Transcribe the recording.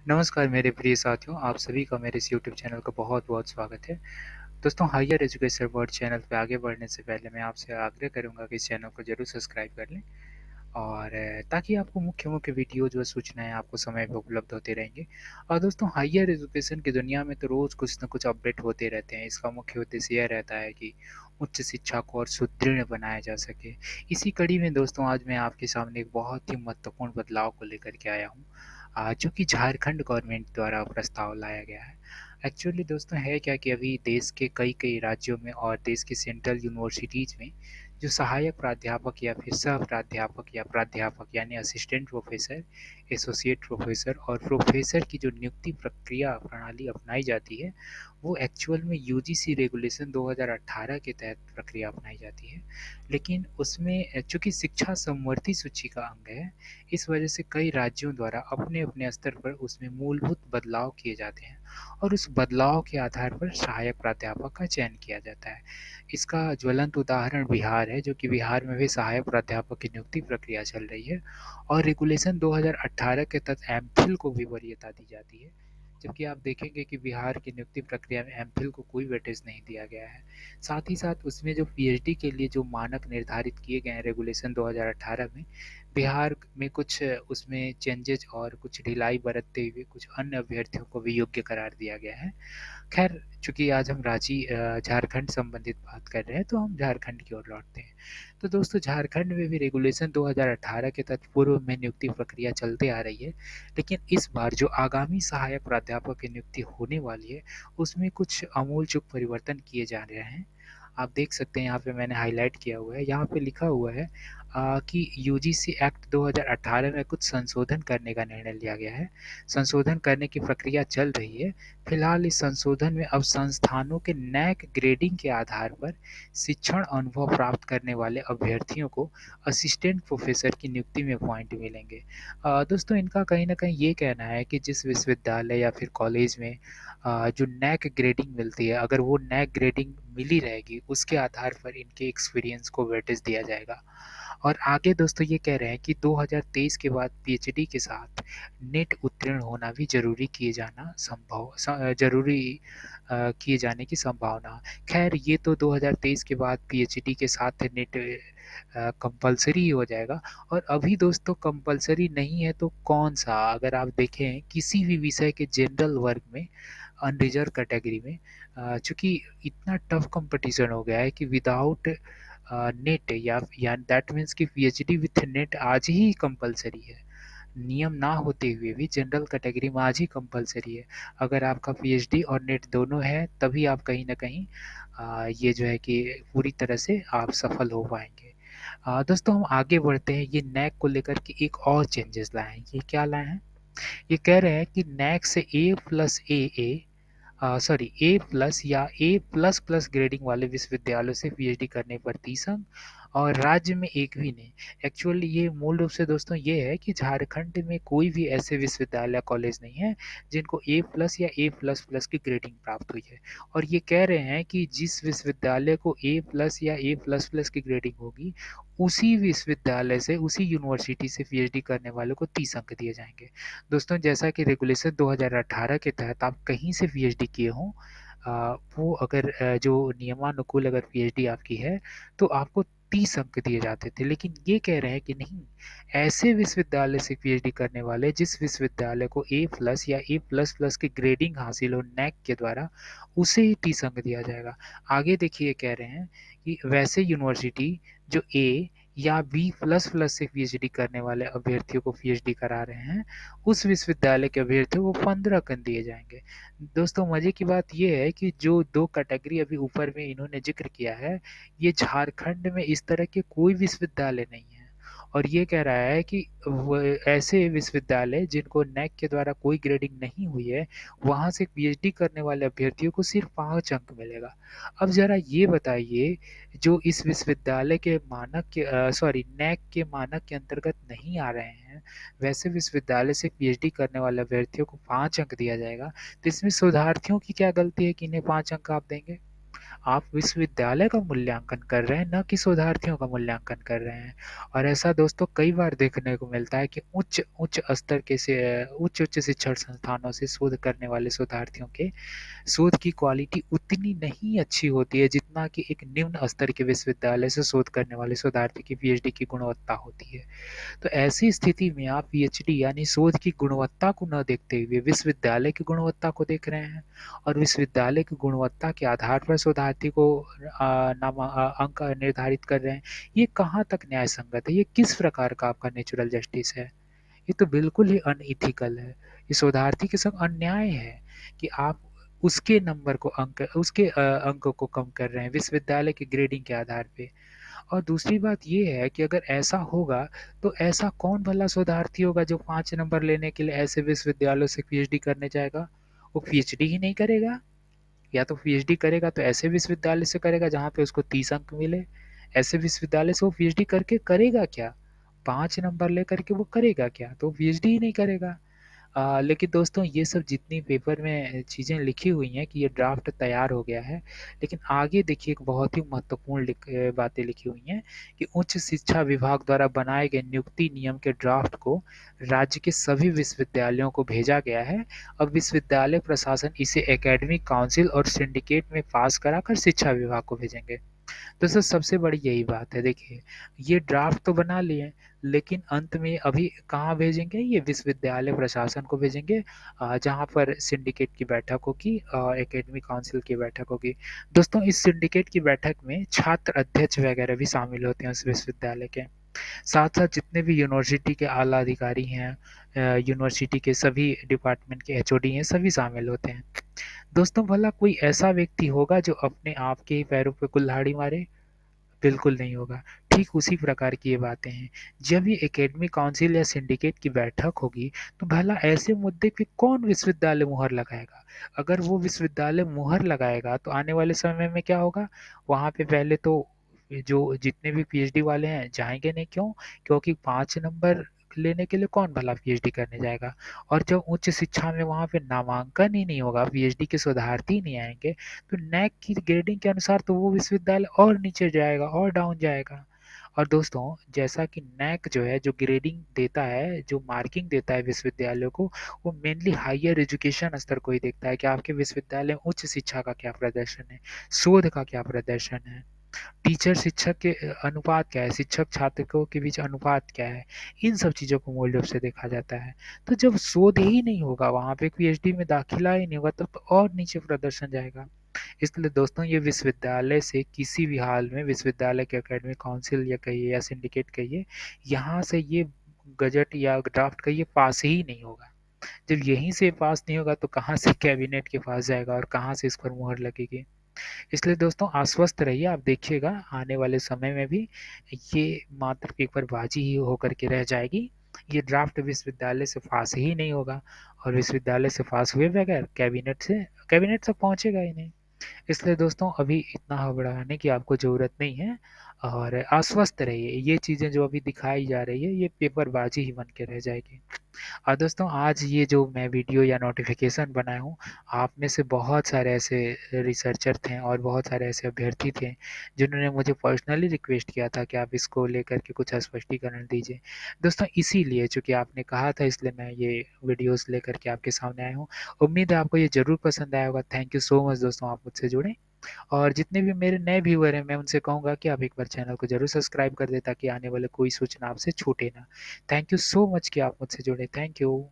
नमस्कार मेरे प्रिय साथियों, आप सभी का मेरे इस यूट्यूब चैनल का बहुत-बहुत स्वागत है। दोस्तों हायर एजुकेशन वर्ल्ड चैनल पे आगे बढ़ने से पहले मैं आपसे आग्रह करूँगा कि इस चैनल को ज़रूर सब्सक्राइब कर लें और ताकि आपको मुख्य-मुख्य वीडियो जो है सूचनाएँ आपको समय पे उपलब्ध होते रहेंगी। और दोस्तों हायर एजुकेशन की दुनिया में तो रोज़ कुछ न कुछ अपडेट होते रहते हैं। इसका मुख्य उद्देश्य यह रहता है कि उच्च शिक्षा को और सुदृढ़ बनाया जा सके। इसी कड़ी में दोस्तों आज मैं आपके सामने एक बहुत ही महत्वपूर्ण बदलाव को लेकर के आया हूँ। जो कि झारखंड गवर्नमेंट द्वारा प्रस्ताव लाया गया है। एक्चुअली दोस्तों है क्या कि अभी देश के कई-कई राज्यों में और देश की सेंट्रल यूनिवर्सिटीज़ में जो सहायक प्राध्यापक या फिर सह प्राध्यापक या प्राध्यापक यानी असिस्टेंट प्रोफ़ेसर, एसोसिएट प्रोफ़ेसर और प्रोफ़ेसर की जो नियुक्ति प्रक्रिया प्रणाली अपनाई जाती है, वो एक्चुअल में यूजीसी रेगुलेशन 2018 के तहत प्रक्रिया अपनाई जाती है। लेकिन उसमें चूँकि शिक्षा समवर्ती सूची का अंग है, इस वजह से कई राज्यों द्वारा अपने-अपने स्तर पर उसमें मूलभूत बदलाव किए जाते हैं और उस बदलाव के आधार पर सहायक प्राध्यापक का चयन किया जाता है। इसका ज्वलंत उदाहरण बिहार है, जो कि बिहार में भी सहायक प्राध्यापक की नियुक्ति प्रक्रिया चल रही है और रेगुलेशन 2018 के तहत एमफिल को भी वरीयता दी जाती है। जबकि आप देखेंगे कि बिहार की नियुक्ति प्रक्रिया में एमफिल को कोई वेटेज नहीं दिया गया है। साथ ही साथ उसमें जो पीएचडी के लिए जो मानक निर्धारित किए गए हैं रेगुलेशन 2018 में, बिहार में कुछ उसमें चेंजेज़ और कुछ ढिलाई बरतते हुए कुछ अन्य अभ्यर्थियों को भी योग्य करार दिया गया है। ख़ैर चूँकि आज हम झारखंड संबंधित बात कर रहे हैं, तो हम झारखंड की ओर लौटते हैं। तो दोस्तों झारखंड में भी रेगुलेशन 2018 के तहत पूर्व में नियुक्ति प्रक्रिया चलते आ रही है, लेकिन इस बार जो आगामी सहायक प्राध्यापक की नियुक्ति होने वाली है, उसमें कुछ आमूल-चूल परिवर्तन किए जा रहे हैं। आप देख सकते हैं यहाँ पे मैंने हाइलाइट किया हुआ है, यहाँ पे लिखा हुआ है कि यूजीसी एक्ट 2018 में कुछ संशोधन करने का निर्णय लिया गया है। संशोधन करने की प्रक्रिया चल रही है। फिलहाल इस संशोधन में अब संस्थानों के नैक ग्रेडिंग के आधार पर शिक्षण अनुभव प्राप्त करने वाले अभ्यर्थियों को असिस्टेंट प्रोफ़ेसर की नियुक्ति में पॉइंट मिलेंगे। दोस्तों इनका कहीं न कहीं ये कहना है कि जिस विश्वविद्यालय या फिर कॉलेज में जो नैक ग्रेडिंग मिलती है, अगर वो नैक ग्रेडिंग मिली रहेगी, उसके आधार पर इनके एक्सपीरियंस को वेटेज दिया जाएगा। और आगे दोस्तों ये कह रहे हैं कि 2023 के बाद पीएचडी के साथ नेट उत्तीर्ण होना भी ज़रूरी किए जाने की संभावना। ख़ैर ये तो 2023 के बाद पीएचडी के साथ नेट कंपल्सरी ही हो जाएगा और अभी दोस्तों कंपल्सरी नहीं है तो कौन-सा? अगर आप देखें किसी भी विषय के जनरल वर्ग में अनरिज़र्व कैटेगरी में चूँकि इतना टफ कॉम्पिटिशन हो गया है कि विदाउट नेट या दैट मीन्स कि पीएचडी विथ नेट आज ही कंपल्सरी है। नियम ना होते हुए भी जनरल कैटेगरी में आज ही कंपल्सरी है। अगर आपका पीएचडी और नेट दोनों है तभी आप कहीं न कहीं ये जो है कि पूरी तरह से आप सफल हो पाएँगे। दोस्तों हम आगे बढ़ते हैं, ये नैक को लेकर के एक और चेंजेज़ लाए हैं। ये क्या लाए हैं? ये कह रहे हैं कि नैक से ए प्लस या ए प्लस प्लस ग्रेडिंग वाले विश्वविद्यालयों से पीएचडी करने पर 30 अंक और राज्य में एक भी नहीं। एक्चुअली ये मूल रूप से दोस्तों ये है कि झारखंड में कोई भी ऐसे विश्वविद्यालय कॉलेज नहीं है जिनको ए प्लस या ए प्लस प्लस की ग्रेडिंग प्राप्त हुई है और ये कह रहे हैं कि जिस विश्वविद्यालय को ए प्लस या ए प्लस प्लस की ग्रेडिंग होगी उसी विश्वविद्यालय से उसी यूनिवर्सिटी से पीएचडी करने वालों को 30 अंक दिए जाएंगे। दोस्तों जैसा कि रेगुलेशन 2018 के तहत आप कहीं से पीएचडी किए हों वो अगर जो नियमानुकूल अगर पीएचडी आपकी है तो आपको 30 अंक दिए जाते थे। लेकिन ये कह रहे हैं कि नहीं, ऐसे विश्वविद्यालय से पीएचडी करने वाले जिस विश्वविद्यालय को ए प्लस या ए प्लस प्लस की ग्रेडिंग हासिल हो नैक के द्वारा, उसे ही 30 अंक दिया जाएगा। आगे देखिए कह रहे हैं कि वैसे यूनिवर्सिटी जो ए या बी प्लस प्लस से पीएचडी करने वाले अभ्यर्थियों को पीएचडी करा रहे हैं, उस विश्वविद्यालय के अभ्यर्थियों को 15 अंक दिए जाएँगे। दोस्तों मज़े की बात ये है कि जो 2 कैटेगरी अभी ऊपर में इन्होंने ज़िक्र किया है, ये झारखंड में इस तरह के कोई विश्वविद्यालय नहीं है। और ये कह रहा है कि व ऐसे विश्वविद्यालय जिनको नैक के द्वारा कोई ग्रेडिंग नहीं हुई है, वहाँ से पीएचडी करने वाले अभ्यर्थियों को सिर्फ़ 5 अंक मिलेगा। अब ज़रा ये बताइए, जो इस विश्वविद्यालय के नैक के मानक के अंतर्गत नहीं आ रहे हैं, वैसे विश्वविद्यालय से पीएचडी करने वाले अभ्यर्थियों को 5 अंक दिया जाएगा, तो इसमें शोधार्थियों की क्या गलती है कि इन्हें 5 अंक आप देंगे? आप विश्वविद्यालय का मूल्यांकन कर रहे हैं, ना कि शोधार्थियों का मूल्यांकन कर रहे हैं। और ऐसा दोस्तों कई बार देखने को मिलता है कि उच्च उच्च स्तर के से उच्च उच्च शिक्षण संस्थानों से शोध करने वाले शोधार्थियों के शोध की क्वालिटी उतनी नहीं अच्छी होती है जितना कि एक निम्न स्तर के विश्वविद्यालय से शोध करने वाले शोधार्थी की पीएचडी की गुणवत्ता होती है। तो ऐसी स्थिति में आप पीएचडी यानी शोध की गुणवत्ता को न देखते हुए विश्वविद्यालय की गुणवत्ता को देख रहे हैं और विश्वविद्यालय की गुणवत्ता के आधार पर शोधार्थी को अंक निर्धारित कर रहे हैं। ये कहाँ तक न्याय संगत है? ये किस प्रकार का आपका नेचुरल जस्टिस है? ये तो बिल्कुल ही अनइथिकल है। ये शोधार्थी के संग अन्याय है कि आप उसके नंबर को उसके अंक को कम कर रहे हैं विश्वविद्यालय की ग्रेडिंग के आधार पे। और दूसरी बात ये है कि अगर ऐसा होगा तो ऐसा कौन भला शोधार्थी होगा जो 5 नंबर लेने के लिए ऐसे विश्वविद्यालयों से पीएचडी करने जाएगा? वो पीएचडी ही नहीं करेगा, या तो पीएचडी करेगा तो ऐसे विश्वविद्यालय से करेगा जहाँ पे उसको 30 अंक मिले। ऐसे विश्वविद्यालय से वो पीएचडी करके करेगा क्या? 5 नंबर लेकर के वो करेगा क्या? तो पीएचडी ही नहीं करेगा। लेकिन दोस्तों ये सब जितनी पेपर में चीज़ें लिखी हुई हैं कि ये ड्राफ्ट तैयार हो गया है, लेकिन आगे देखिए एक बहुत ही महत्वपूर्ण बातें लिखी हुई हैं कि उच्च शिक्षा विभाग द्वारा बनाए गए नियुक्ति नियम के ड्राफ्ट को राज्य के सभी विश्वविद्यालयों को भेजा गया है। अब विश्वविद्यालय प्रशासन इसे एकेडमिक काउंसिल और सिंडिकेट में पास कराकर शिक्षा विभाग को भेजेंगे। तो सर सबसे बड़ी यही बात है। देखिए, ये ड्राफ्ट तो बना लिए, लेकिन अंत में अभी कहाँ भेजेंगे? ये विश्वविद्यालय प्रशासन को भेजेंगे, जहाँ पर सिंडिकेट की बैठक होगी, एकेडमिक काउंसिल की बैठक होगी। दोस्तों इस सिंडिकेट की बैठक में छात्र अध्यक्ष वगैरह भी शामिल होते हैं उस विश्वविद्यालय के। साथ-साथ जितने भी यूनिवर्सिटी के आला अधिकारी हैं, यूनिवर्सिटी के सभी डिपार्टमेंट के एचओडी हैं, सभी शामिल होते हैं। दोस्तों भला कोई ऐसा व्यक्ति होगा जो अपने आप के ही पैरों पे कुल्हाड़ी मारे? बिल्कुल नहीं होगा। ठीक उसी प्रकार की ये बातें हैं। जब ये एकेडमिक काउंसिल या सिंडिकेट की बैठक होगी, तो भला ऐसे मुद्दे पे कौन विश्वविद्यालय मुहर लगाएगा? अगर वो विश्वविद्यालय मुहर लगाएगा, तो आने वाले समय में क्या होगा? वहाँ पे पहले तो जो जितने भी पीएचडी वाले हैं, जाएँगे नहीं, क्यों? क्योंकि 5 नंबर लेने के लिए कौन भला पीएचडी करने जाएगा? और जब उच्च शिक्षा में वहाँ पे नामांकन ही नहीं होगा, पीएचडी के शोधार्थी ही नहीं आएँगे, तो नैक की ग्रेडिंग के अनुसार तो वो विश्वविद्यालय और नीचे जाएगा और डाउन जाएगा। और दोस्तों जैसा कि नैक जो है जो ग्रेडिंग देता है, जो मार्किंग देता है विश्वविद्यालयों को, वो मेनली हायर एजुकेशन स्तर को ही देखता है कि आपके विश्वविद्यालय में उच्च शिक्षा का क्या प्रदर्शन है, शोध का क्या प्रदर्शन है, टीचर शिक्षक के अनुपात क्या है, शिक्षक छात्रों के बीच अनुपात क्या है, इन सब चीज़ों को मूल रूप से देखा जाता है। तो जब शोध ही नहीं होगा, वहाँ पे पीएचडी में दाखिला ही नहीं होगा, तब तो और नीचे प्रदर्शन जाएगा। इसलिए दोस्तों ये विश्वविद्यालय से किसी भी हाल में विश्वविद्यालय के एकेडमिक काउंसिल या कहिए या सिंडिकेट कहिए, यहाँ से ये गजट या ड्राफ्ट कहिए पास ही नहीं होगा। जब यहीं से पास नहीं होगा तो कहाँ से कैबिनेट के पास जाएगा और कहाँ से इस पर मुहर लगेगी। इसलिए दोस्तों आश्वस्त रहिए, आप देखिएगा आने वाले समय में भी ये मात्र पेपरबाजी ही होकर के रह जाएगी। ये ड्राफ्ट विश्वविद्यालय से पास ही नहीं होगा और विश्वविद्यालय से पास हुए बगैर कैबिनेट तक पहुँचेगा ही नहीं। इसलिए दोस्तों अभी इतना घबराने की आपको ज़रूरत नहीं है और आश्वस्त रहिए। ये चीज़ें जो अभी दिखाई जा रही है, ये पेपरबाजी ही बन के रह जाएगी। और दोस्तों आज ये जो मैं वीडियो या नोटिफिकेशन बनाया हूँ, आप में से बहुत सारे ऐसे रिसर्चर थे और बहुत सारे ऐसे अभ्यर्थी थे जिन्होंने मुझे पर्सनली रिक्वेस्ट किया था कि आप इसको लेकर के कुछ स्पष्टीकरण दीजिए। दोस्तों इसीलिए चूँकि आपने कहा था, इसलिए मैं ये वीडियोस लेकर के आपके सामने आया हूँ। उम्मीद है आपको ये ज़रूर पसंद आया होगा। थैंक यू सो मच दोस्तों, आप मुझसे जुड़े। और जितने भी मेरे नए व्यूअर हैं, मैं उनसे कहूँगा कि आप एक बार चैनल को ज़रूर सब्सक्राइब कर दें ताकि आने वाले कोई सूचना आपसे छूटे ना। थैंक यू सो मच कि आप मुझसे जुड़े। Thank you.